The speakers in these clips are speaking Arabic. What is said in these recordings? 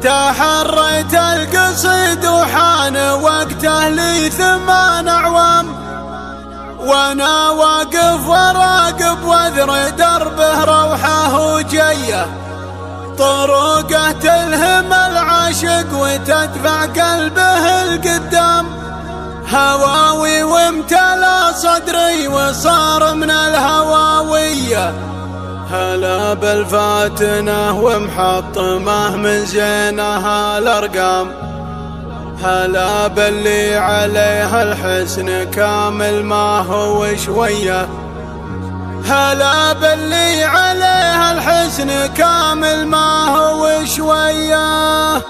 تحريت القصيد وحان وقته لي 8 أعوام، وانا واقف وراقب وذر دربه روحه وجيه، طرقه تلهم العاشق وتدفع قلبه القدام، هواوي وامتلى صدري وصار من الهواويه، هلا بالفاتنه ومحطمه من زينها الارقام، هلا باللي عليها الحسن كامل ما هو شويه، هلا باللي عليها الحسن كامل ما هو شويه.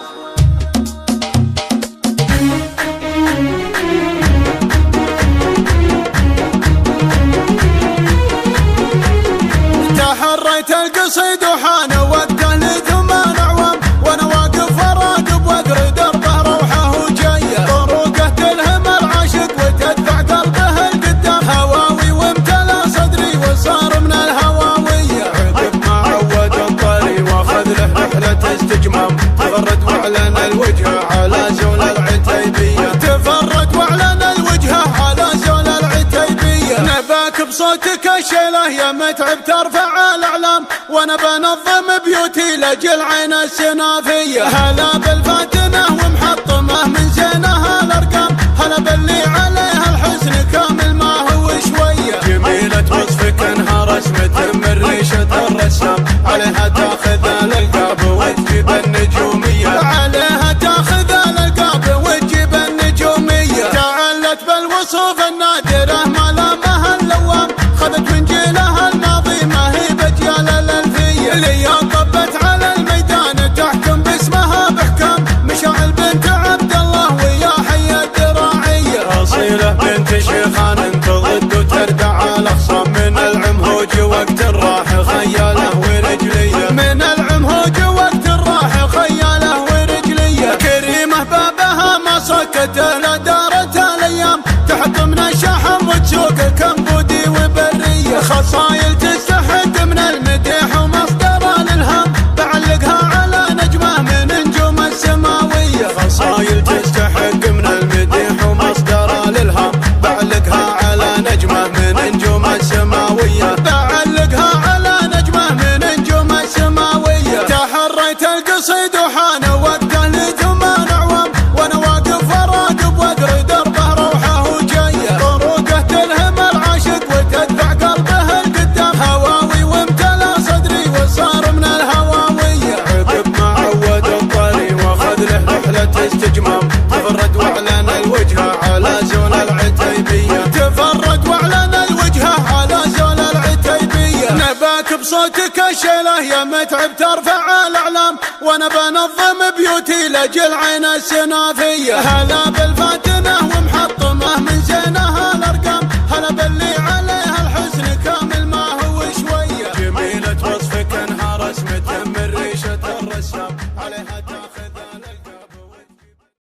تحريت القصيد وحان وقته لي 8 أعوام، وانا واقف وراقب واقري دربه روحه وجيه، طرقه تلهم العاشق وتدفع قلبه القدام، هواوي وامتلى صدري وصار من الهواويه، عقب ما عود الطري واخذ له رحله استجمام، تفرد واعلن الوجهه على زول العتيبيه، تفرد واعلن الوجهه على زول العتيبيه، نباك بصوتك الشيله يا متعب ترفع الاعلام، وانا بنظم بيوتي لاجل عين السنافيه، هلا بالفاتنه ومحطمه من زينها الارقام، هلا باللي عليها الحسن كامل ما هو شويه، جميله وصفك انها رسمه من ريشه الرسام، عليها تاخذ الالقاب وتجيب النجوميه، عليها تاخذ الالقاب وتجيب النجوميه، تعلت بالوصوف النادره ما لامها اللوام، خذت من جيلها الماضي ما هي بجيال الالفيه، اللي طبت على الميدان تحكم باسمها باحكام، مشاعل بنت عبد الله ويا حي الدراعيه، اصيله بنت شيخان تضد وتردع الاخصام، من العمهوج وقت الراح خياله ورجليه، من العمهوج وقت الراح خياله ورجليه، كريمه بابها ما سكت لا دارت الايام، تحط من الشحم وتسوق كمبودي وبريه، خصايل تستحق من المديح ومصدر الالهام، بعلقها على نجمه من نجوم السماويه، خصايل تستحق من المديح ومصدر الالهام، بعلقها على نجمه من نجوم السماويه، بعلقها على نجمه من نجوم السماويه، تحريت القصيد وحان وقته لي 8 أعوام، وانا واقف وراقب واقري دربه روحه وجيه، طرقه تلهم العاشق وتدفع قلبه القدام، هواوي وامتلى صدري وصار من الهواويه، عقب ما عود الطري واخذ له رحله استجمام، تفرد واعلن الوجهه على زول العتيبيه، تفرد واعلن الوجهه على زول العتيبيه، نباك بصوتك الشيله يا متعب ترفع الاعلام، وانا بنظم بيوتي لاجل عين السنافيه، هلا بالفاتنه